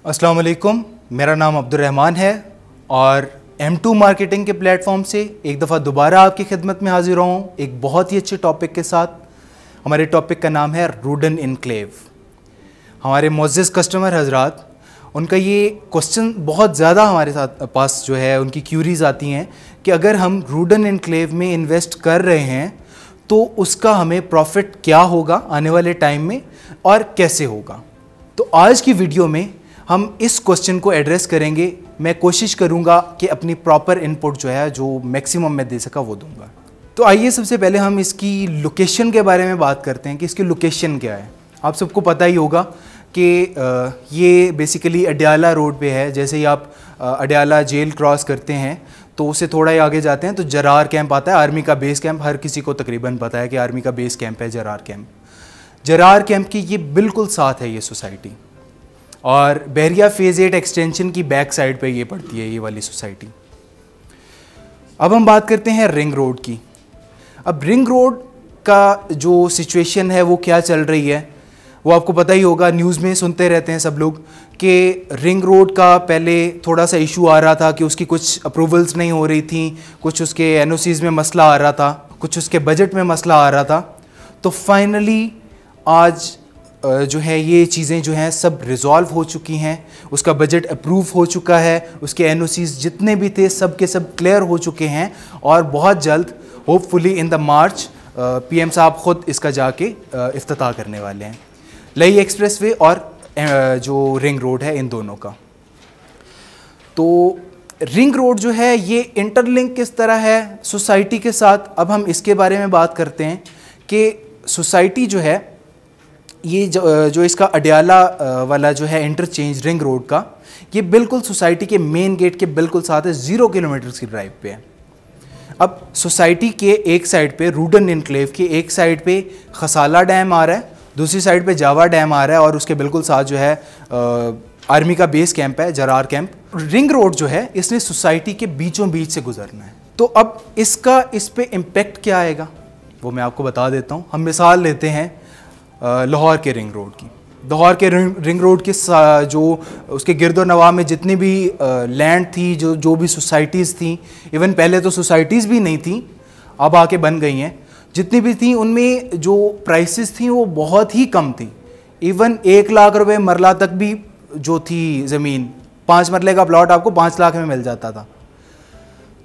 अस्सलाम वालेकुम, मेरा नाम अब्दुर्रहमान है और M2 मार्केटिंग के प्लेटफॉर्म से एक दफ़ा दोबारा आपकी खिदमत में हाजिर हूँ एक बहुत ही अच्छे टॉपिक के साथ। हमारे टॉपिक का नाम है रूडन इनक्लेव। हमारे मुअज़्ज़िज़ कस्टमर हजरात, उनका ये क्वेश्चन बहुत ज़्यादा हमारे साथ पास जो है उनकी क्यूरीज़ आती हैं कि अगर हम रूडन इनक्लेव में इन्वेस्ट कर रहे हैं तो उसका हमें प्रॉफिट क्या होगा आने वाले टाइम में और कैसे होगा। तो आज की वीडियो में हम इस क्वेश्चन को एड्रेस करेंगे। मैं कोशिश करूंगा कि अपनी प्रॉपर इनपुट जो है जो मैक्सिमम मैं दे सका वो दूंगा। तो आइए सबसे पहले हम इसकी लोकेशन के बारे में बात करते हैं कि इसकी लोकेशन क्या है। आप सबको पता ही होगा कि ये बेसिकली अडयाला रोड पे है। जैसे ही आप अडयाला जेल क्रॉस करते हैं तो उससे थोड़ा ही आगे जाते हैं तो जरार कैंप आता है, आर्मी का बेस कैंप। हर किसी को तकरीबन पता है कि आर्मी का बेस कैंप है जरार कैंप। जरार कैंप की ये बिल्कुल साथ है ये सोसाइटी, और बहरिया फेज़ 8 एक्सटेंशन की बैक साइड पे ये पड़ती है ये वाली सोसाइटी। अब हम बात करते हैं रिंग रोड की। अब रिंग रोड का जो सिचुएशन है वो क्या चल रही है वो आपको पता ही होगा, न्यूज़ में सुनते रहते हैं सब लोग कि रिंग रोड का पहले थोड़ा सा इशू आ रहा था कि उसकी कुछ अप्रूवल्स नहीं हो रही थी, कुछ उसके एनओसीज़ में मसला आ रहा था, कुछ उसके बजट में मसला आ रहा था। तो फाइनली आज जो है ये चीज़ें जो हैं सब रिज़ॉल्व हो चुकी हैं। उसका बजट अप्रूव हो चुका है, उसके एनओसीज़ जितने भी थे सब के सब क्लियर हो चुके हैं और बहुत जल्द hopefully in the March PM साहब ख़ुद इसका जाके इफ्तिताह करने वाले हैं। लई एक्सप्रेसवे और जो रिंग रोड है इन दोनों का। तो रिंग रोड जो है ये इंटरलिंक किस तरह है सोसाइटी के साथ, अब हम इसके बारे में बात करते हैं कि सोसाइटी जो है ये जो इसका अडयाला वाला जो है इंटरचेंज रिंग रोड का, ये बिल्कुल सोसाइटी के मेन गेट के बिल्कुल साथ है, 0 किलोमीटर की ड्राइव पे है। अब सोसाइटी के एक साइड पे रूडन इनक्लेव के एक साइड पे खसाला डैम आ रहा है, दूसरी साइड पे जावा डैम आ रहा है और उसके बिल्कुल साथ जो है आर्मी का बेस कैंप है जरार कैंप। रिंग रोड जो है इसने सोसाइटी के बीचों बीच से गुजरना है। तो अब इसका इस पे इम्पेक्ट क्या आएगा वो मैं आपको बता देता हूँ। हम मिसाल लेते हैं लाहौर के रिंग रोड की। लाहौर के रिंग रोड के जो उसके गिरदो नवाह में जितनी भी लैंड थी, जो भी सोसाइटीज़ थी, इवन पहले तो सोसाइटीज़ भी नहीं थी, अब आके बन गई हैं, जितनी भी थी उनमें जो प्राइसेस थी वो बहुत ही कम थी। इवन 1 लाख रुपए मरला तक भी जो थी ज़मीन, 5 मरले का प्लॉट आपको 5 लाख में मिल जाता था।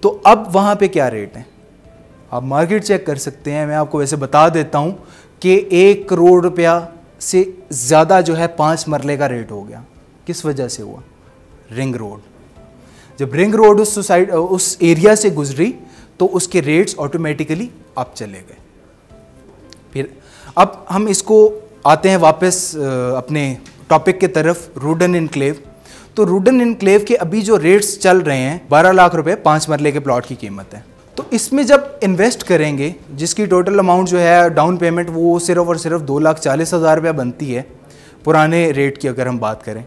तो अब वहाँ पे क्या रेट है आप मार्केट चेक कर सकते हैं। मैं आपको वैसे बता देता हूँ कि 1 करोड़ रुपया से ज़्यादा जो है 5 मरले का रेट हो गया। किस वजह से हुआ? Ring road. जब रिंग रोड उस एरिया से गुजरी तो उसके रेट्स ऑटोमेटिकली अप चले गए। फिर अब हम इसको आते हैं वापस अपने टॉपिक के तरफ, रूडन इनक्लेव। तो रूडन इनक्लेव के अभी जो रेट्स चल रहे हैं 12 लाख रुपए 5 मरले के प्लॉट की कीमत है। तो इसमें जब इन्वेस्ट करेंगे, जिसकी टोटल अमाउंट जो है डाउन पेमेंट वो सिर्फ और सिर्फ 2,40,000 रुपया बनती है पुराने रेट की अगर हम बात करें।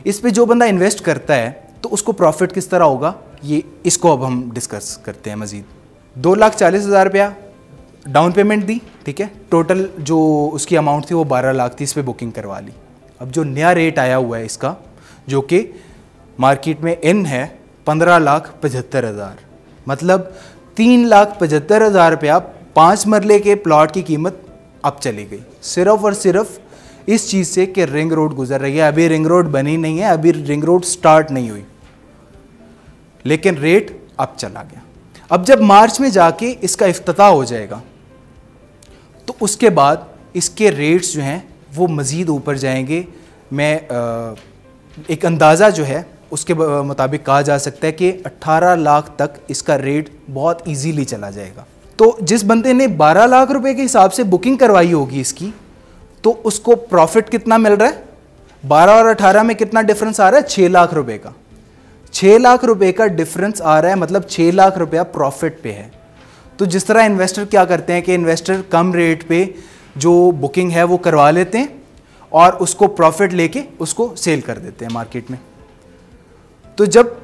इस पे जो बंदा इन्वेस्ट करता है तो उसको प्रॉफिट किस तरह होगा, ये इसको अब हम डिस्कस करते हैं मज़ीद। 2,40,000 रुपया डाउन पेमेंट दी, ठीक है, टोटल जो उसकी अमाउंट थी वो 12 लाख थी, इस पर बुकिंग करवा ली। अब जो नया रेट आया हुआ है इसका, जो कि मार्केट में इन है 15,75,000, मतलब 3,75,000 रुपया 5 मरले के प्लॉट की कीमत अब चली गई, सिर्फ और सिर्फ इस चीज़ से कि रिंग रोड गुजर रही है। अभी रिंग रोड बनी नहीं है, अभी रिंग रोड स्टार्ट नहीं हुई, लेकिन रेट अब चला गया। अब जब मार्च में जाके इसका इफ्तिताह हो जाएगा तो उसके बाद इसके रेट्स जो हैं वो मज़ीद ऊपर जाएंगे। मैं एक अंदाज़ा जो है उसके मुताबिक कहा जा सकता है कि 18 लाख तक इसका रेट बहुत इजीली चला जाएगा। तो जिस बंदे ने 12 लाख रुपए के हिसाब से बुकिंग करवाई होगी इसकी, तो उसको प्रॉफिट कितना मिल रहा है? 12 और 18 में कितना डिफरेंस आ रहा है? 6 लाख रुपए का। 6 लाख रुपए का डिफरेंस आ रहा है, मतलब 6 लाख रुपया प्रॉफिट पे है। तो जिस तरह इन्वेस्टर क्या करते हैं कि इन्वेस्टर कम रेट पे जो बुकिंग है वो करवा लेते हैं और उसको प्रॉफिट लेके उसको सेल कर देते हैं मार्केट में। तो जब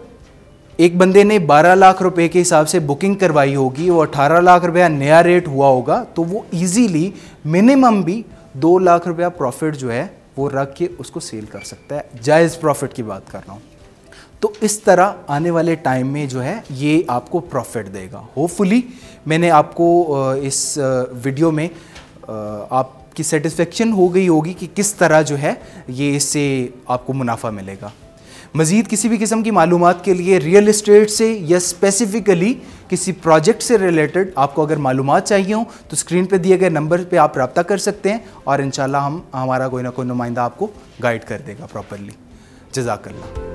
एक बंदे ने 12 लाख रुपए के हिसाब से बुकिंग करवाई होगी, वो 18 लाख रुपया नया रेट हुआ होगा, तो वो इजीली मिनिमम भी 2 लाख रुपया प्रॉफिट जो है वो रख के उसको सेल कर सकता है, जायज़ प्रॉफिट की बात कर रहा हूँ। तो इस तरह आने वाले टाइम में जो है ये आपको प्रॉफिट देगा। होपफुली मैंने आपको इस वीडियो में आपकी सेटिस्फेक्शन हो गई होगी कि किस तरह जो है ये इससे आपको मुनाफा मिलेगा। मज़ीद किसी भी किस्म की मालूमात के लिए रियल इस्टेट से या स्पेसिफ़िकली किसी प्रोजेक्ट से रिलेटेड आपको अगर मालूमात चाहिए हो तो स्क्रीन पे दिए गए नंबर पे आप रब्ता कर सकते हैं और इंशाल्लाह हमारा कोई ना कोई नुमाइंदा आपको गाइड कर देगा प्रॉपरली। जज़ाकल्लाह।